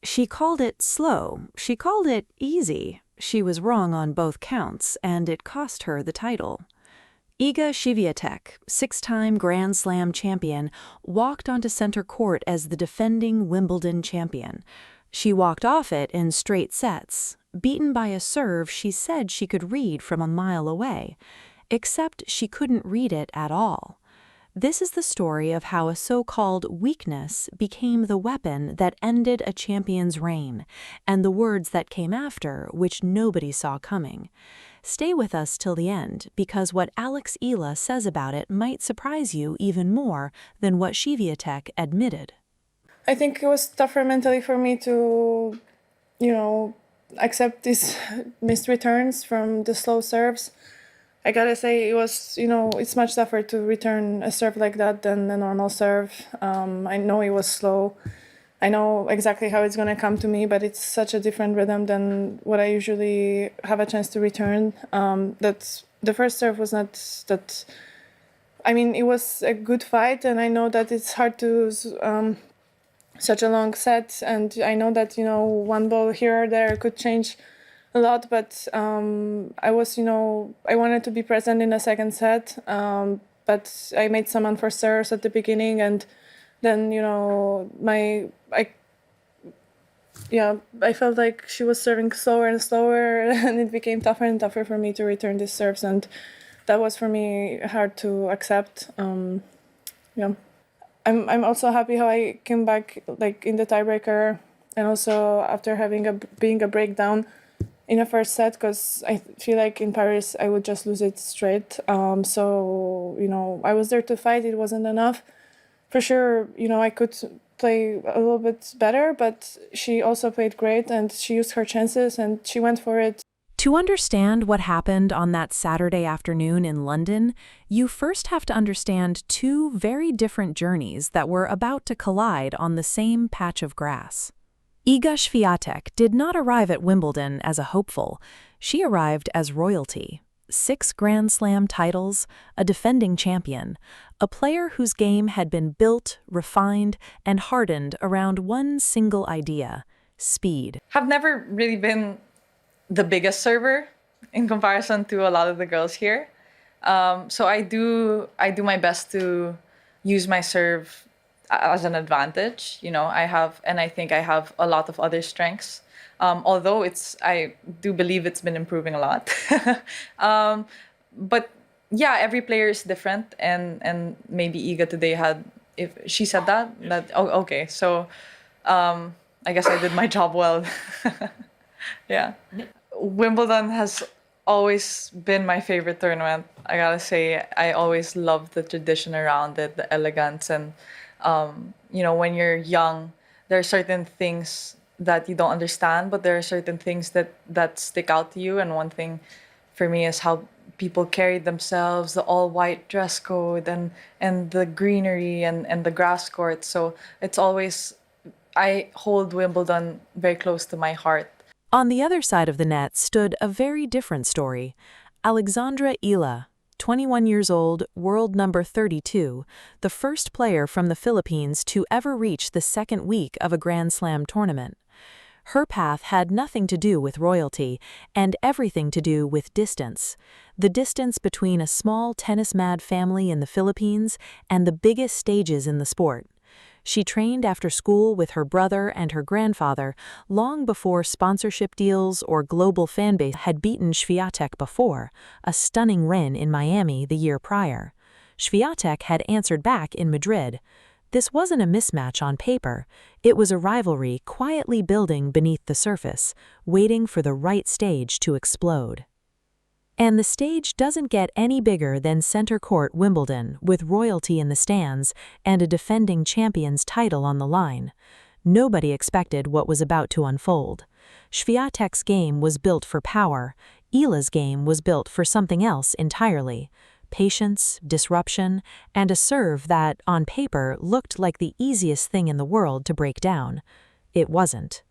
She called it slow. She called it easy. She was wrong on both counts, and it cost her the title. Iga Swiatek, six-time Grand Slam champion, walked onto center court as the defending Wimbledon champion. She walked off it in straight sets, beaten by a serve she said she could read from a mile away, except she couldn't read it at all. This is the story of how a so-called weakness became the weapon that ended a champion's reign, and the words that came after, which nobody saw coming. Stay with us till the end, because what Alex Eala says about it might surprise you even more than what Swiatek admitted. I think it was tougher mentally for me to, accept these missed returns from the slow serves. I gotta say, it was, it's much tougher to return a serve like that than a normal serve. I know it was slow. I know exactly how it's gonna come to me, but it's such a different rhythm than what I usually have a chance to return. That the first serve was not that. I mean, it was a good fight, and I know that it's hard to such a long set, and I know that one ball here or there could change a lot, but I was, I wanted to be present in the second set, but I made some unforced errors at the beginning, and then, I felt like she was serving slower and slower, and it became tougher and tougher for me to return these serves, and that was for me hard to accept. I'm also happy how I came back like in the tiebreaker, and also after being a breakdown in the first set, because I feel like in Paris I would just lose it straight. So I was there to fight. It wasn't enough. For sure, I could play a little bit better, but she also played great, and she used her chances and she went for it. To understand what happened on that Saturday afternoon in London, you first have to understand two very different journeys that were about to collide on the same patch of grass. Iga Swiatek did not arrive at Wimbledon as a hopeful. She arrived as royalty. 6 Grand Slam titles, a defending champion, a player whose game had been built, refined, and hardened around one single idea: speed. I've never really been the biggest server in comparison to a lot of the girls here. So I do my best to use my serve as an advantage. I think I have a lot of other strengths. Although I do believe it's been improving a lot. But yeah, every player is different, and maybe Iga today if she said that okay. So I guess I did my job well. Yeah. Wimbledon has always been my favorite tournament. I gotta say, I always loved the tradition around it, the elegance, and when you're young, there are certain things that you don't understand, but there are certain things that stick out to you. And one thing for me is how people carried themselves, the all-white dress code, and the greenery and the grass court. So it's always, I hold Wimbledon very close to my heart. On the other side of the net stood a very different story. Alex Eala, 21 years old, world number 32, the first player from the Philippines to ever reach the second week of a Grand Slam tournament. Her path had nothing to do with royalty and everything to do with distance. The distance between a small tennis-mad family in the Philippines and the biggest stages in the sport. She trained after school with her brother and her grandfather long before sponsorship deals or global fanbase had beaten Swiatek before, a stunning win in Miami the year prior. Swiatek had answered back in Madrid. This wasn't a mismatch on paper. It was a rivalry quietly building beneath the surface, waiting for the right stage to explode. And the stage doesn't get any bigger than center court Wimbledon, with royalty in the stands and a defending champion's title on the line. Nobody expected what was about to unfold. Swiatek's game was built for power. Eala's game was built for something else entirely: patience, disruption, and a serve that, on paper, looked like the easiest thing in the world to break down. It wasn't.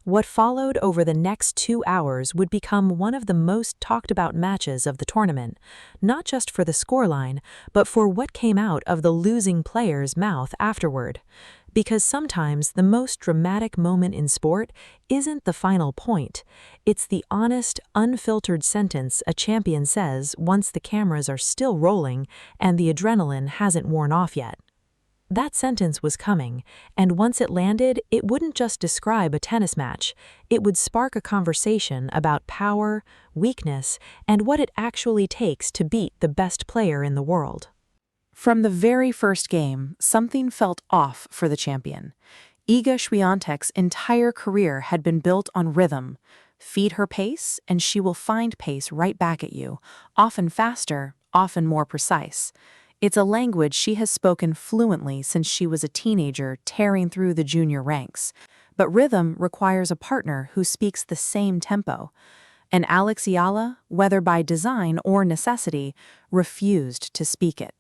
What followed over the next 2 hours would become one of the most talked about matches of the tournament, not just for the scoreline, but for what came out of the losing player's mouth afterward. Because sometimes the most dramatic moment in sport isn't the final point. It's the honest, unfiltered sentence a champion says once the cameras are still rolling and the adrenaline hasn't worn off yet. That sentence was coming, and once it landed, it wouldn't just describe a tennis match. It would spark a conversation about power, weakness, and what it actually takes to beat the best player in the world. From the very first game, something felt off for the champion. Iga Swiatek's entire career had been built on rhythm. Feed her pace, and she will find pace right back at you, often faster, often more precise. It's a language she has spoken fluently since she was a teenager tearing through the junior ranks. But rhythm requires a partner who speaks the same tempo. And Alex Eala, whether by design or necessity, refused to speak it.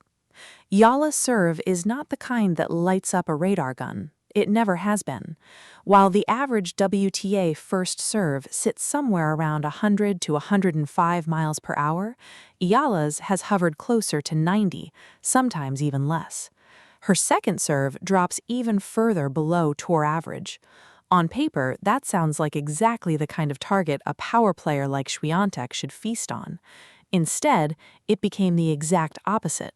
Eala's serve is not the kind that lights up a radar gun. It never has been. While the average WTA first serve sits somewhere around 100 to 105 miles per hour, Eala's has hovered closer to 90, sometimes even less. Her second serve drops even further below tour average. On paper, that sounds like exactly the kind of target a power player like Swiatek should feast on. Instead, it became the exact opposite.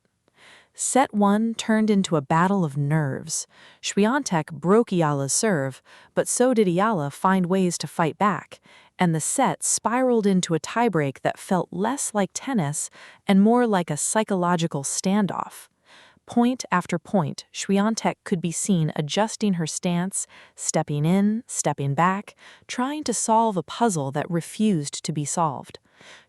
Set 1 turned into a battle of nerves. Swiatek broke Eala's serve, but so did Eala find ways to fight back, and the set spiraled into a tiebreak that felt less like tennis and more like a psychological standoff. Point after point, Swiatek could be seen adjusting her stance, stepping in, stepping back, trying to solve a puzzle that refused to be solved.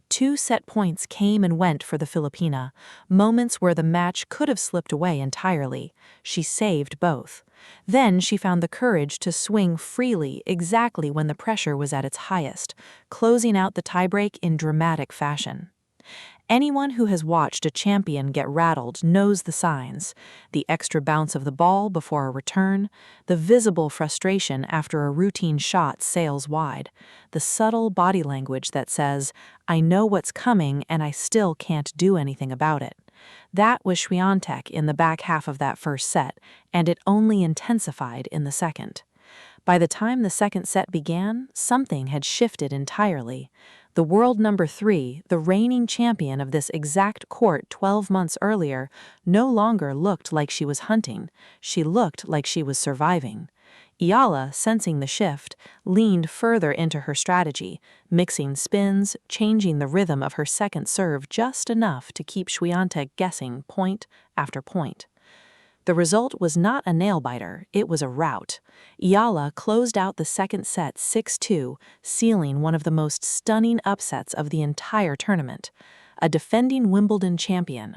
2 set points came and went for the Filipina, moments where the match could have slipped away entirely. She saved both. Then she found the courage to swing freely exactly when the pressure was at its highest, closing out the tiebreak in dramatic fashion. Anyone who has watched a champion get rattled knows the signs: the extra bounce of the ball before a return, the visible frustration after a routine shot sails wide, the subtle body language that says, "I know what's coming and I still can't do anything about it." That was Swiatek in the back half of that first set, and it only intensified in the second. By the time the second set began, something had shifted entirely. The world number 3, the reigning champion of this exact court 12 months earlier, no longer looked like she was hunting. She looked like she was surviving. Eala, sensing the shift, leaned further into her strategy, mixing spins, changing the rhythm of her second serve just enough to keep Swiatek guessing point after point. The result was not a nail-biter, it was a rout. Eala closed out the second set 6-2, sealing one of the most stunning upsets of the entire tournament. A defending Wimbledon champion.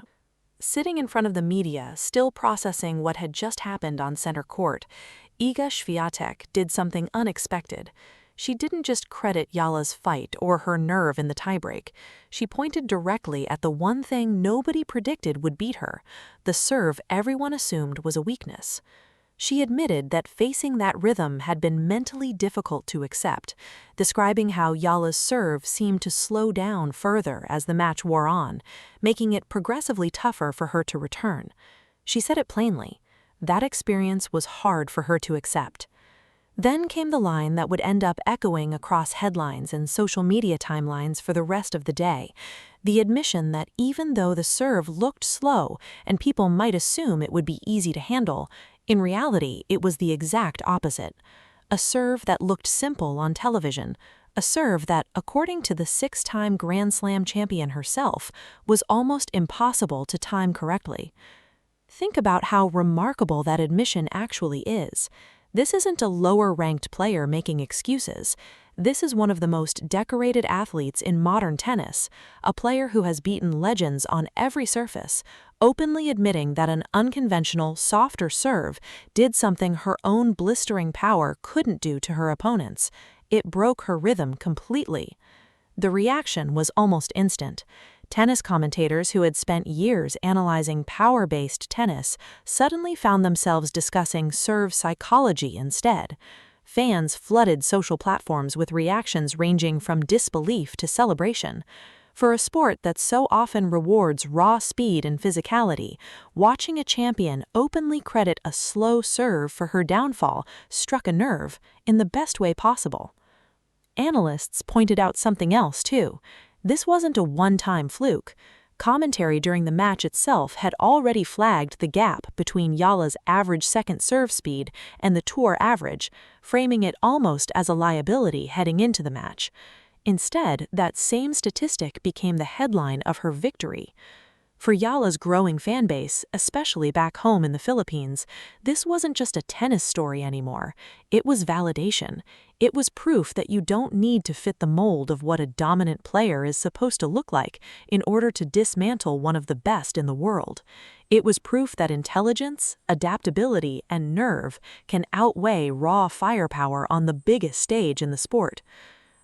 Sitting in front of the media, still processing what had just happened on center court, Iga Swiatek did something unexpected. She didn't just credit Eala's fight or her nerve in the tiebreak. She pointed directly at the one thing nobody predicted would beat her, the serve everyone assumed was a weakness. She admitted that facing that rhythm had been mentally difficult to accept, describing how Eala's serve seemed to slow down further as the match wore on, making it progressively tougher for her to return. She said it plainly. That experience was hard for her to accept. Then came the line that would end up echoing across headlines and social media timelines for the rest of the day, the admission that even though the serve looked slow and people might assume it would be easy to handle, in reality it was the exact opposite. A serve that looked simple on television, a serve that, according to the 6-time Grand Slam champion herself, was almost impossible to time correctly. Think about how remarkable that admission actually is. This isn't a lower-ranked player making excuses. This is one of the most decorated athletes in modern tennis, a player who has beaten legends on every surface, openly admitting that an unconventional, softer serve did something her own blistering power couldn't do to her opponents. It broke her rhythm completely. The reaction was almost instant. Tennis commentators who had spent years analyzing power-based tennis suddenly found themselves discussing serve psychology instead. Fans flooded social platforms with reactions ranging from disbelief to celebration. For a sport that so often rewards raw speed and physicality, watching a champion openly credit a slow serve for her downfall struck a nerve in the best way possible. Analysts pointed out something else, too. This wasn't a one-time fluke. Commentary during the match itself had already flagged the gap between Eala's average second serve speed and the tour average, framing it almost as a liability heading into the match. Instead, that same statistic became the headline of her victory. For Eala's growing fan base, especially back home in the Philippines, this wasn't just a tennis story anymore. It was validation. It was proof that you don't need to fit the mold of what a dominant player is supposed to look like in order to dismantle one of the best in the world. It was proof that intelligence, adaptability, and nerve can outweigh raw firepower on the biggest stage in the sport.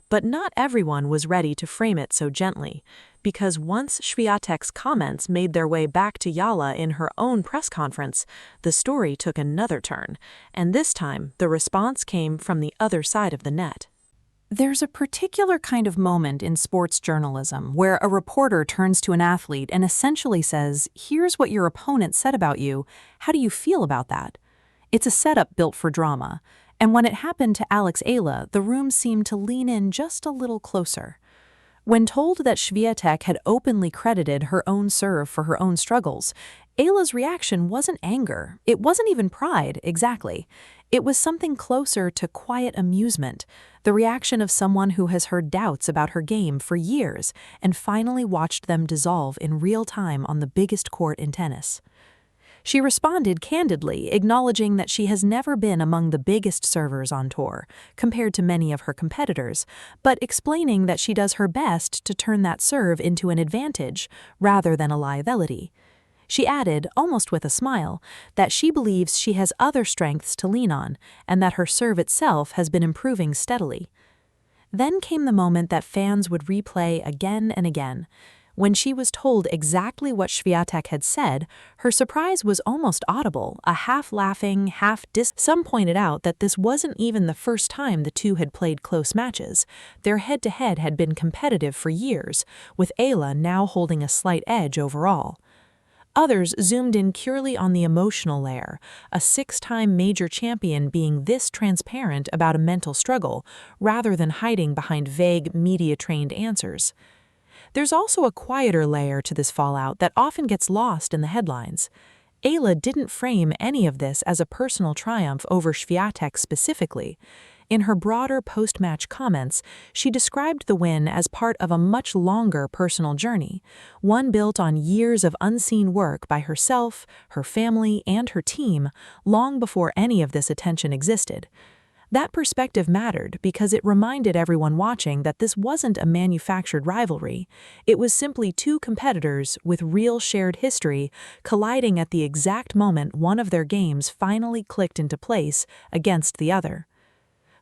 But not everyone was ready to frame it so gently, because once Swiatek's comments made their way back to Eala in her own press conference, the story took another turn, and this time the response came from the other side of the net. There's a particular kind of moment in sports journalism where a reporter turns to an athlete and essentially says, "Here's what your opponent said about you. How do you feel about that?" It's a setup built for drama. And when it happened to Alex Eala, the room seemed to lean in just a little closer. When told that Swiatek had openly credited her own serve for her own struggles, Eala's reaction wasn't anger. It wasn't even pride, exactly. It was something closer to quiet amusement, the reaction of someone who has heard doubts about her game for years and finally watched them dissolve in real time on the biggest court in tennis. She responded candidly, acknowledging that she has never been among the biggest servers on tour, compared to many of her competitors, but explaining that she does her best to turn that serve into an advantage, rather than a liability. She added, almost with a smile, that she believes she has other strengths to lean on, and that her serve itself has been improving steadily. Then came the moment that fans would replay again and again. When she was told exactly what Swiatek had said, her surprise was almost audible, a half-laughing, Some pointed out that this wasn't even the first time the two had played close matches. Their head-to-head had been competitive for years, with Eala now holding a slight edge overall. Others zoomed in purely on the emotional layer, a six-time major champion being this transparent about a mental struggle, rather than hiding behind vague, media-trained answers. There's also a quieter layer to this fallout that often gets lost in the headlines. Eala didn't frame any of this as a personal triumph over Swiatek specifically. In her broader post-match comments, she described the win as part of a much longer personal journey, one built on years of unseen work by herself, her family, and her team, long before any of this attention existed. That perspective mattered because it reminded everyone watching that this wasn't a manufactured rivalry. It was simply two competitors with real shared history colliding at the exact moment one of their games finally clicked into place against the other.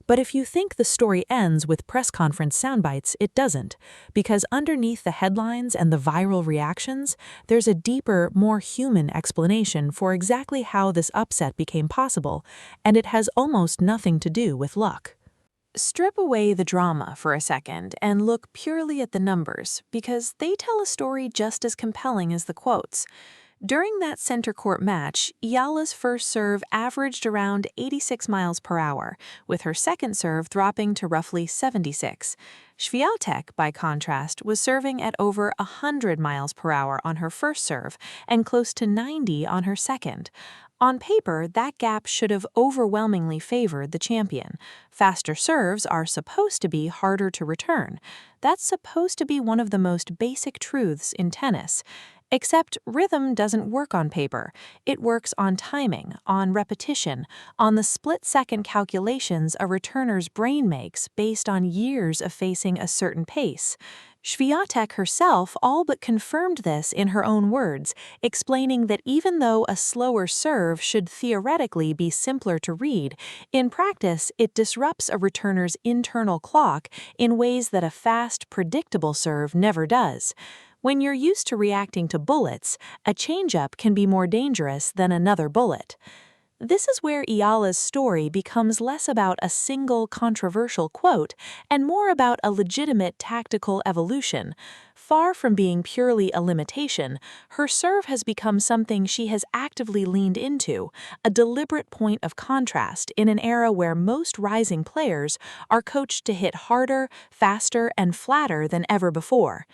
But if you think the story ends with press conference soundbites, it doesn't, because underneath the headlines and the viral reactions, there's a deeper, more human explanation for exactly how this upset became possible, and it has almost nothing to do with luck. Strip away the drama for a second and look purely at the numbers, because they tell a story just as compelling as the quotes. During that center court match, Eala's first serve averaged around 86 miles per hour, with her second serve dropping to roughly 76. Swiatek, by contrast, was serving at over 100 miles per hour on her first serve and close to 90 on her second. On paper, that gap should have overwhelmingly favored the champion. Faster serves are supposed to be harder to return. That's supposed to be one of the most basic truths in tennis. Except rhythm doesn't work on paper. It works on timing, on repetition, on the split-second calculations a returner's brain makes based on years of facing a certain pace. Swiatek herself all but confirmed this in her own words, explaining that even though a slower serve should theoretically be simpler to read, in practice it disrupts a returner's internal clock in ways that a fast, predictable serve never does. When you're used to reacting to bullets, a changeup can be more dangerous than another bullet. This is where Eala's story becomes less about a single controversial quote and more about a legitimate tactical evolution. Far from being purely a limitation, her serve has become something she has actively leaned into, a deliberate point of contrast in an era where most rising players are coached to hit harder, faster, and flatter than ever before.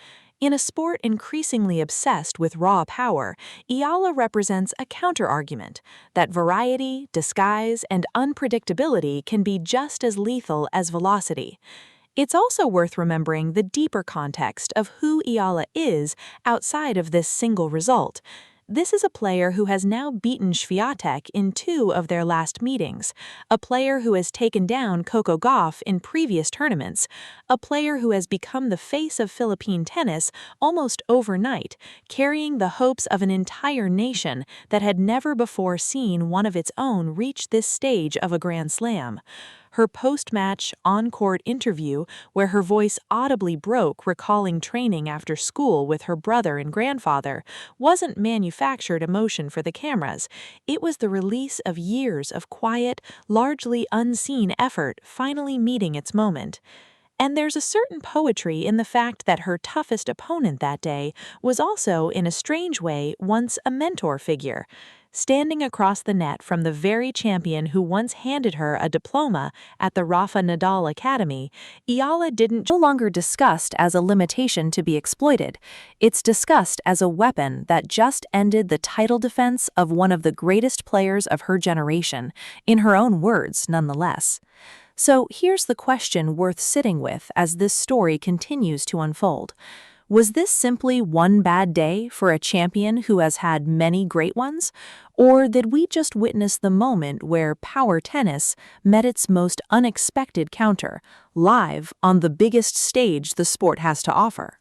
In a sport increasingly obsessed with raw power, Eala represents a counterargument that variety, disguise, and unpredictability can be just as lethal as velocity. It's also worth remembering the deeper context of who Eala is outside of this single result. This is a player who has now beaten Swiatek in 2 of their last meetings, a player who has taken down Coco Gauff in previous tournaments, a player who has become the face of Philippine tennis almost overnight, carrying the hopes of an entire nation that had never before seen one of its own reach this stage of a Grand Slam. Her post-match, on-court interview, where her voice audibly broke recalling training after school with her brother and grandfather, wasn't manufactured emotion for the cameras. It was the release of years of quiet, largely unseen effort finally meeting its moment. And there's a certain poetry in the fact that her toughest opponent that day was also, in a strange way, once a mentor figure. Standing across the net from the very champion who once handed her a diploma at the Rafa Nadal Academy, Eala didn't no longer discussed as a limitation to be exploited. It's discussed as a weapon that just ended the title defense of one of the greatest players of her generation, in her own words, nonetheless. So here's the question worth sitting with as this story continues to unfold. Was this simply one bad day for a champion who has had many great ones? Or did we just witness the moment where power tennis met its most unexpected counter, live on the biggest stage the sport has to offer?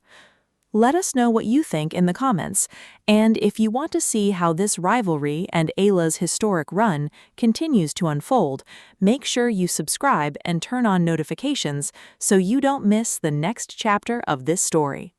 Let us know what you think in the comments, and if you want to see how this rivalry and Eala's historic run continues to unfold, make sure you subscribe and turn on notifications so you don't miss the next chapter of this story.